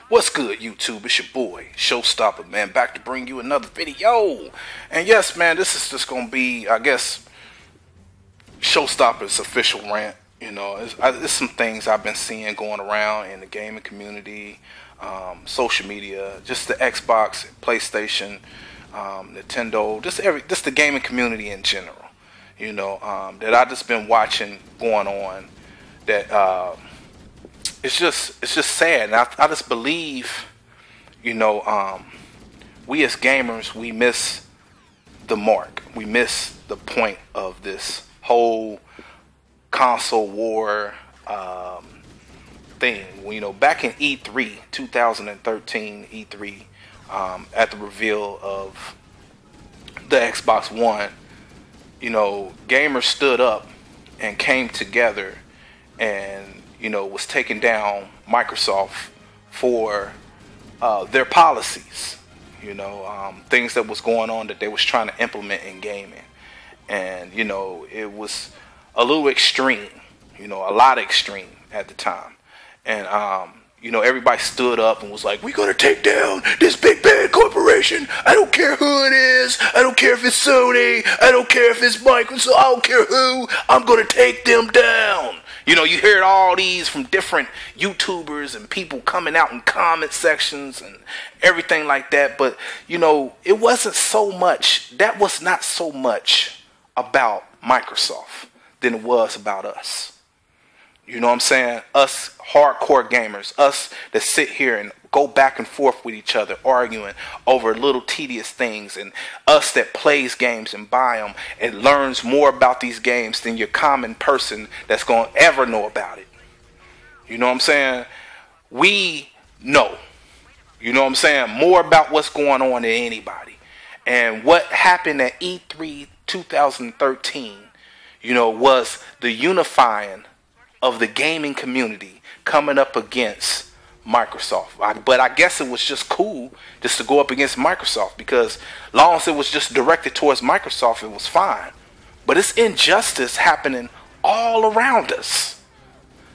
What's good, YouTube? It's your boy, Showstopper, man, back to bring you another video. And yes, man, this is just gonna be, I guess, Showstopper's official rant. You know, it's some things I've been seeing going around in the gaming community, social media, just the Xbox, PlayStation, Nintendo, just the gaming community in general. You know, that I just been watching going on. That it's just sad. And I just believe, you know, we as gamers, we miss the mark. We miss the point of this whole console war thing. You know, back in E3 2013, E3, at the reveal of the Xbox One, you know, gamers stood up and came together and, you know, was taking down Microsoft for their policies, you know, things that was going on that they was trying to implement in gaming. And, you know, it was a little extreme, you know, a lot extreme at the time. And, you know, everybody stood up and was like, we're going to take down this big bad corporation. I don't care who it is. I don't care if it's Sony. I don't care if it's Microsoft. I don't care who. I'm going to take them down. You know, you heard all these from different YouTubers and people coming out in comment sections and everything like that. But, you know, it wasn't so much, that was not so much about Microsoft than it was about us. You know what I'm saying? Us hardcore gamers, us that sit here and go back and forth with each other, arguing over little tedious things, and us that plays games and buy them and learns more about these games than your common person that's going to ever know about it. You know what I'm saying? We know, you know what I'm saying, more about what's going on than anybody. And what happened at E3 2013, you know, was the unifying of the gaming community coming up against Microsoft. But I guess it was just cool just to go up against Microsoft, because long as it was just directed towards Microsoft, it was fine. But it's injustice happening all around us.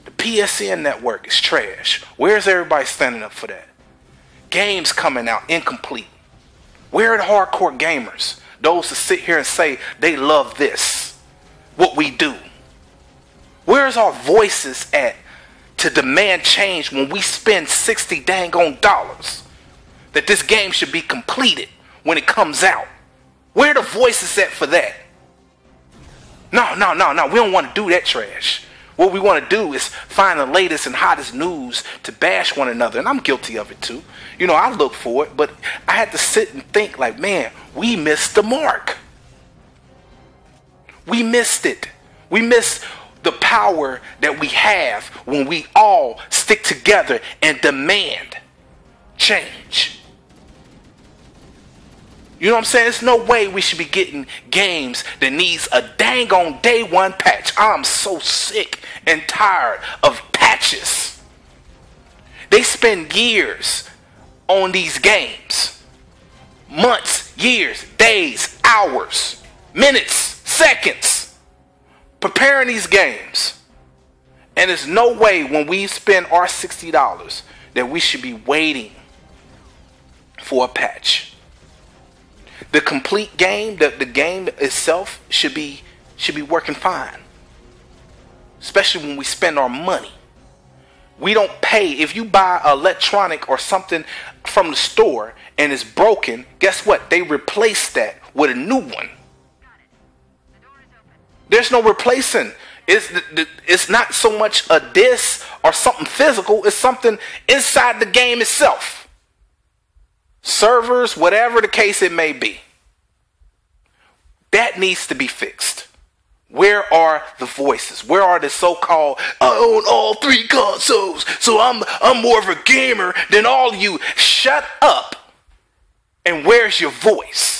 The PSN network is trash. Where's everybody standing up for that? Games coming out incomplete. Where are the hardcore gamers? Those that sit here and say they love this, what we do. Where's our voices at to demand change when we spend 60 dang on dollars that this game should be completed when it comes out? Where are the voices at for that? No. We don't want to do that trash. What we want to do is find the latest and hottest news to bash one another. And I'm guilty of it too. You know, I look for it, but I had to sit and think like, man, we missed the mark. We missed it. We missed the power that we have when we all stick together and demand change. You know what I'm saying? There's no way we should be getting games that needs a dang on day one patch. I'm so sick and tired of patches. They spend years on these games. Months, years, days, hours, minutes, seconds, preparing these games. And there's no way when we spend our $60 that we should be waiting for a patch. The complete game, the game itself should be working fine. Especially when we spend our money. We don't pay. If you buy electronic or something from the store and it's broken, guess what? They replace that with a new one. There's no replacing. It's not so much a disc or something physical. It's something inside the game itself. Servers, whatever the case it may be. That needs to be fixed. Where are the voices? Where are the so-called, I own all 3 consoles, so I'm more of a gamer than all of you? Shut up. And where's your voice?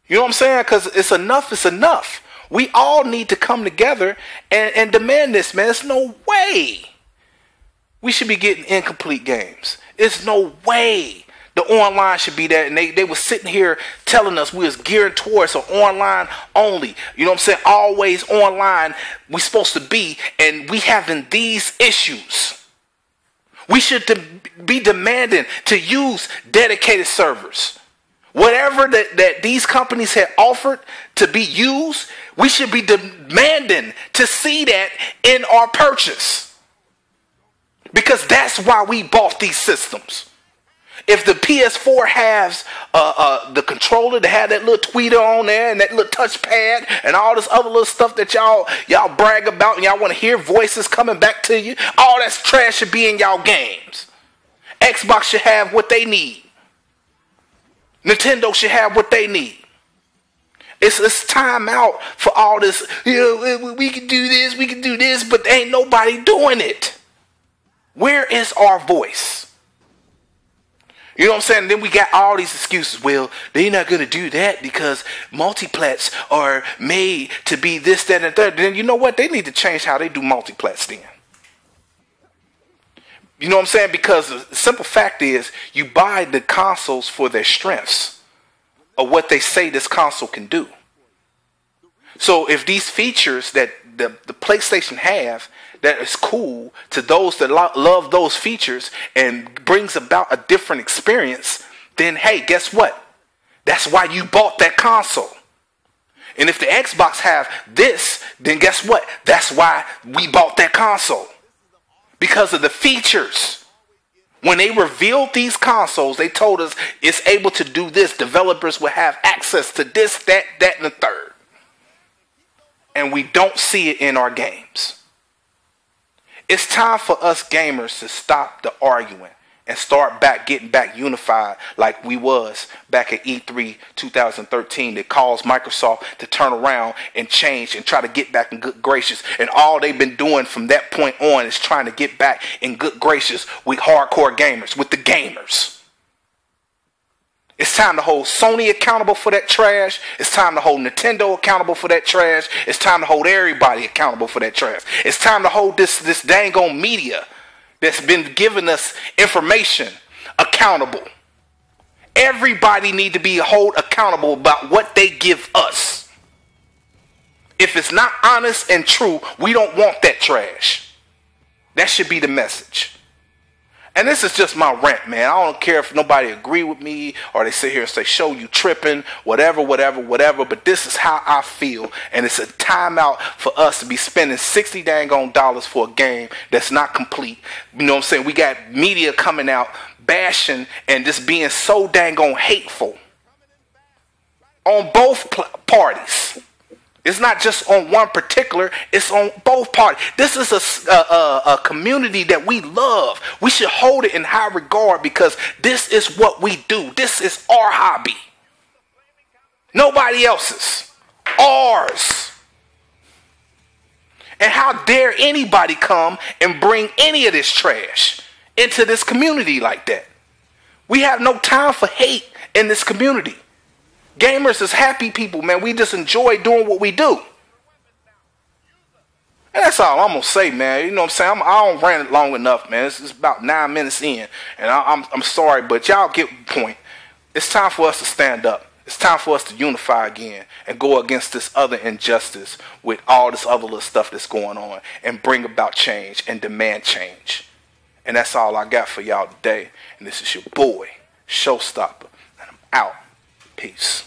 You know what I'm saying? Because it's enough, it's enough. We all need to come together and demand this, man. There's no way we should be getting incomplete games. There's no way the online should be that. And they were sitting here telling us we was geared towards an online only. You know what I'm saying? Always online we supposed to be. And we having these issues. We should be demanding to use dedicated servers. Whatever that these companies had offered to be used, we should be demanding to see that in our purchase. Because that's why we bought these systems. If the PS4 has the controller that had that little tweeter on there and that little touchpad and all this other little stuff that y'all brag about and y'all want to hear voices coming back to you, all that trash should be in y'all games. Xbox should have what they need. Nintendo should have what they need. It's time out for all this, we can do this, but ain't nobody doing it. Where is our voice? You know what I'm saying? Then we got all these excuses. Well, they're not going to do that because multiplats are made to be this, that, and that. Then you know what? They need to change how they do multiplats then. You know what I'm saying? Because the simple fact is, you buy the consoles for their strengths of what they say this console can do. So if these features that the PlayStation have that is cool to those that love those features and brings about a different experience, then hey, guess what? That's why you bought that console. And if the Xbox have this, then guess what? That's why we bought that console. Because of the features. When they revealed these consoles, they told us it's able to do this. Developers will have access to this, that, and the third. And we don't see it in our games. It's time for us gamers to stop the arguing and start getting back unified like we was back at E3 2013 that caused Microsoft to turn around and change and try to get back in good gracious. And all they've been doing from that point on is trying to get back in good gracious with hardcore gamers, with the gamers. It's time to hold Sony accountable for that trash. It's time to hold Nintendo accountable for that trash. It's time to hold everybody accountable for that trash. It's time to hold this dang on media that's been giving us information accountable. Everybody need to be held accountable about what they give us. If it's not honest and true, we don't want that trash. That should be the message. And this is just my rant, man. I don't care if nobody agree with me or they sit here and say, show you tripping, whatever. But this is how I feel. And it's a timeout for us to be spending $60 dang on dollars for a game that's not complete. You know what I'm saying? We got media coming out bashing and just being so dang on hateful on both parties. It's not just on one particular, it's on both parties. This is a community that we love. We should hold it in high regard because this is what we do. This is our hobby. Nobody else's. Ours. And how dare anybody come and bring any of this trash into this community like that? We have no time for hate in this community. Gamers is happy people, man. We just enjoy doing what we do. And that's all I'm going to say, man. You know what I'm saying? I don't rant it long enough, man. It's about 9 minutes in. And I'm sorry, but y'all get the point. It's time for us to stand up. It's time for us to unify again and go against this other injustice with all this other little stuff that's going on and bring about change and demand change. And that's all I got for y'all today. And this is your boy, Showstopper. And I'm out. Peace.